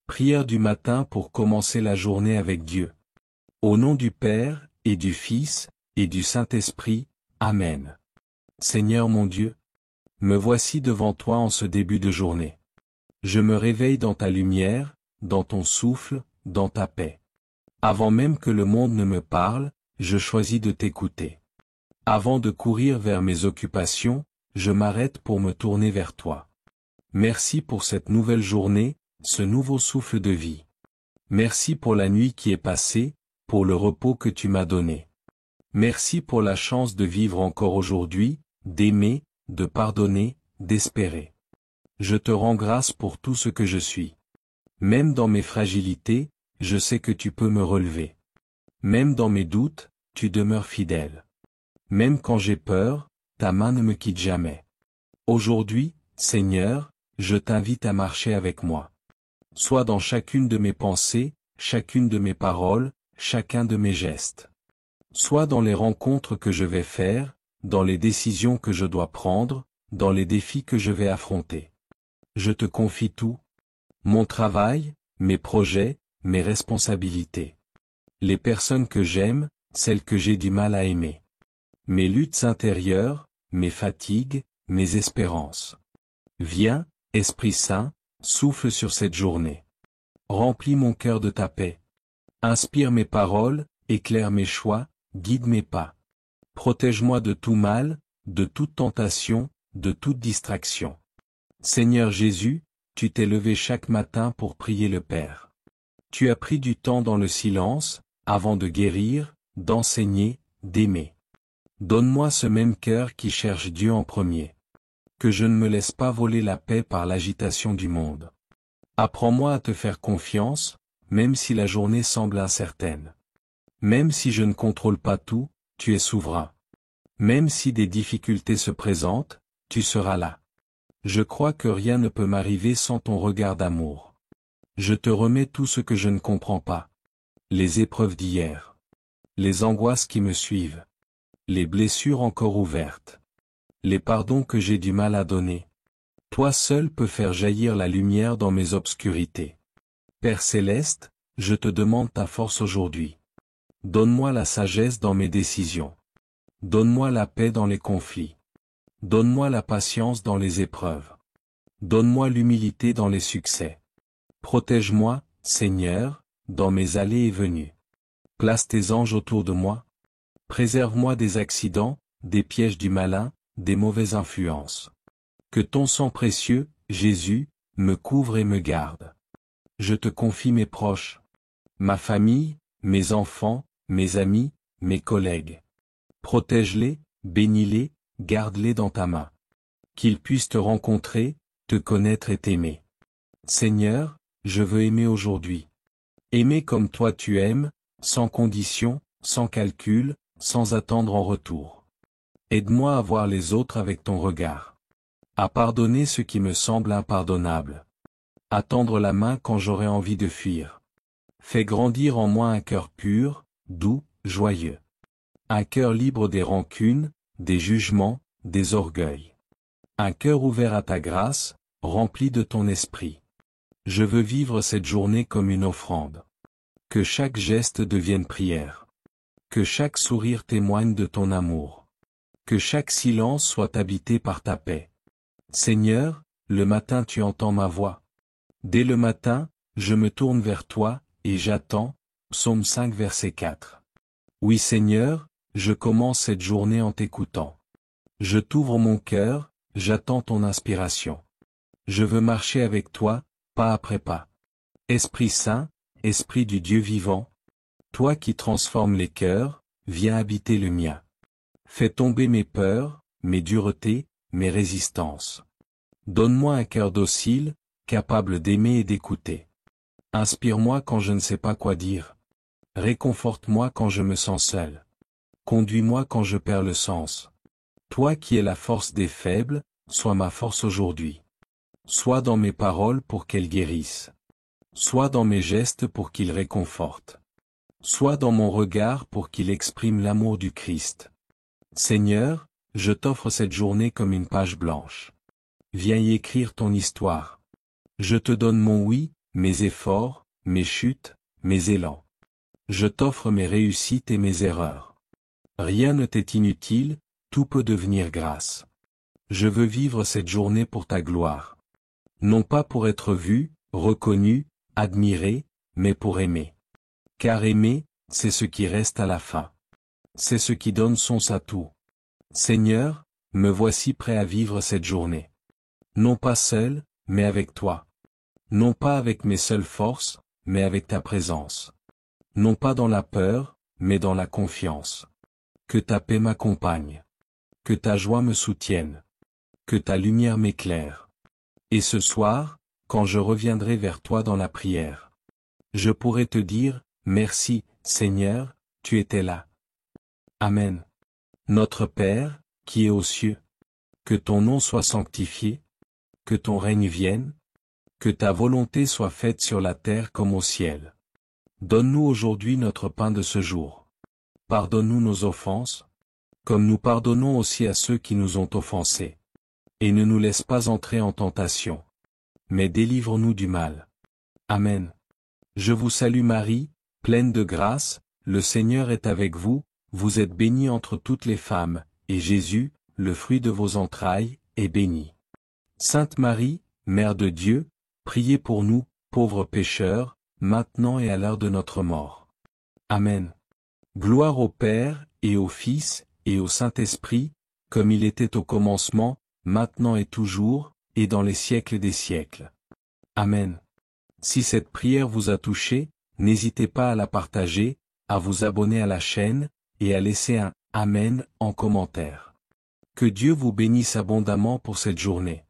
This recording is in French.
Prière du matin pour commencer la journée avec Dieu. Au nom du Père, et du Fils, et du Saint-Esprit, Amen. Seigneur mon Dieu, me voici devant toi en ce début de journée. Je me réveille dans ta lumière, dans ton souffle, dans ta paix. Avant même que le monde ne me parle, je choisis de t'écouter. Avant de courir vers mes occupations, je m'arrête pour me tourner vers toi. Merci pour cette nouvelle journée, ce nouveau souffle de vie. Merci pour la nuit qui est passée, pour le repos que tu m'as donné. Merci pour la chance de vivre encore aujourd'hui, d'aimer, de pardonner, d'espérer. Je te rends grâce pour tout ce que je suis. Même dans mes fragilités, je sais que tu peux me relever. Même dans mes doutes, tu demeures fidèle. Même quand j'ai peur, ta main ne me quitte jamais. Aujourd'hui, Seigneur, je t'invite à marcher avec moi. Sois dans chacune de mes pensées, chacune de mes paroles, chacun de mes gestes. Sois dans les rencontres que je vais faire, dans les décisions que je dois prendre, dans les défis que je vais affronter. Je te confie tout. Mon travail, mes projets, mes responsabilités. Les personnes que j'aime, celles que j'ai du mal à aimer. Mes luttes intérieures, mes fatigues, mes espérances. Viens, Esprit Saint, souffle sur cette journée. Remplis mon cœur de ta paix. Inspire mes paroles, éclaire mes choix, guide mes pas. Protège-moi de tout mal, de toute tentation, de toute distraction. Seigneur Jésus, tu t'es levé chaque matin pour prier le Père. Tu as pris du temps dans le silence, avant de guérir, d'enseigner, d'aimer. Donne-moi ce même cœur qui cherche Dieu en premier. Que je ne me laisse pas voler la paix par l'agitation du monde. Apprends-moi à te faire confiance, même si la journée semble incertaine. Même si je ne contrôle pas tout, tu es souverain. Même si des difficultés se présentent, tu seras là. Je crois que rien ne peut m'arriver sans ton regard d'amour. Je te remets tout ce que je ne comprends pas. Les épreuves d'hier. Les angoisses qui me suivent. Les blessures encore ouvertes. Les pardons que j'ai du mal à donner. Toi seul peux faire jaillir la lumière dans mes obscurités. Père céleste, je te demande ta force aujourd'hui. Donne-moi la sagesse dans mes décisions. Donne-moi la paix dans les conflits. Donne-moi la patience dans les épreuves. Donne-moi l'humilité dans les succès. Protège-moi, Seigneur, dans mes allées et venues. Place tes anges autour de moi. Préserve-moi des accidents, des pièges du malin, des mauvaises influences. Que ton sang précieux, Jésus, me couvre et me garde. Je te confie mes proches, ma famille, mes enfants, mes amis, mes collègues. Protège-les, bénis-les, garde-les dans ta main. Qu'ils puissent te rencontrer, te connaître et t'aimer. Seigneur, je veux aimer aujourd'hui. Aimer comme toi tu aimes, sans condition, sans calcul, sans attendre en retour. Aide-moi à voir les autres avec ton regard. À pardonner ce qui me semble impardonnable. À tendre la main quand j'aurai envie de fuir. Fais grandir en moi un cœur pur, doux, joyeux. Un cœur libre des rancunes, des jugements, des orgueils. Un cœur ouvert à ta grâce, rempli de ton esprit. Je veux vivre cette journée comme une offrande. Que chaque geste devienne prière. Que chaque sourire témoigne de ton amour. Que chaque silence soit habité par ta paix. Seigneur, le matin tu entends ma voix. Dès le matin, je me tourne vers toi, et j'attends. Psaume 5 verset 4. Oui Seigneur, je commence cette journée en t'écoutant. Je t'ouvre mon cœur, j'attends ton inspiration. Je veux marcher avec toi, pas après pas. Esprit Saint, Esprit du Dieu vivant, toi qui transformes les cœurs, viens habiter le mien. Fais tomber mes peurs, mes duretés, mes résistances. Donne-moi un cœur docile, capable d'aimer et d'écouter. Inspire-moi quand je ne sais pas quoi dire. Réconforte-moi quand je me sens seul. Conduis-moi quand je perds le sens. Toi qui es la force des faibles, sois ma force aujourd'hui. Sois dans mes paroles pour qu'elles guérissent. Sois dans mes gestes pour qu'ils réconfortent. Sois dans mon regard pour qu'il exprime l'amour du Christ. Seigneur, je t'offre cette journée comme une page blanche. Viens y écrire ton histoire. Je te donne mon oui, mes efforts, mes chutes, mes élans. Je t'offre mes réussites et mes erreurs. Rien ne t'est inutile, tout peut devenir grâce. Je veux vivre cette journée pour ta gloire. Non pas pour être vu, reconnu, admiré, mais pour aimer. Car aimer, c'est ce qui reste à la fin. C'est ce qui donne sens à tout. Seigneur, me voici prêt à vivre cette journée. Non pas seul, mais avec toi. Non pas avec mes seules forces, mais avec ta présence. Non pas dans la peur, mais dans la confiance. Que ta paix m'accompagne. Que ta joie me soutienne. Que ta lumière m'éclaire. Et ce soir, quand je reviendrai vers toi dans la prière, je pourrai te dire, merci, Seigneur, tu étais là. Amen. Notre Père, qui es aux cieux, que ton nom soit sanctifié, que ton règne vienne, que ta volonté soit faite sur la terre comme au ciel. Donne-nous aujourd'hui notre pain de ce jour. Pardonne-nous nos offenses, comme nous pardonnons aussi à ceux qui nous ont offensés. Et ne nous laisse pas entrer en tentation, mais délivre-nous du mal. Amen. Je vous salue Marie, pleine de grâce, le Seigneur est avec vous, vous êtes bénie entre toutes les femmes, et Jésus, le fruit de vos entrailles, est béni. Sainte Marie, Mère de Dieu, priez pour nous, pauvres pécheurs, maintenant et à l'heure de notre mort. Amen. Gloire au Père, et au Fils, et au Saint-Esprit, comme il était au commencement, maintenant et toujours, et dans les siècles des siècles. Amen. Si cette prière vous a touché, n'hésitez pas à la partager, à vous abonner à la chaîne, et à laisser un « Amen » en commentaire. Que Dieu vous bénisse abondamment pour cette journée.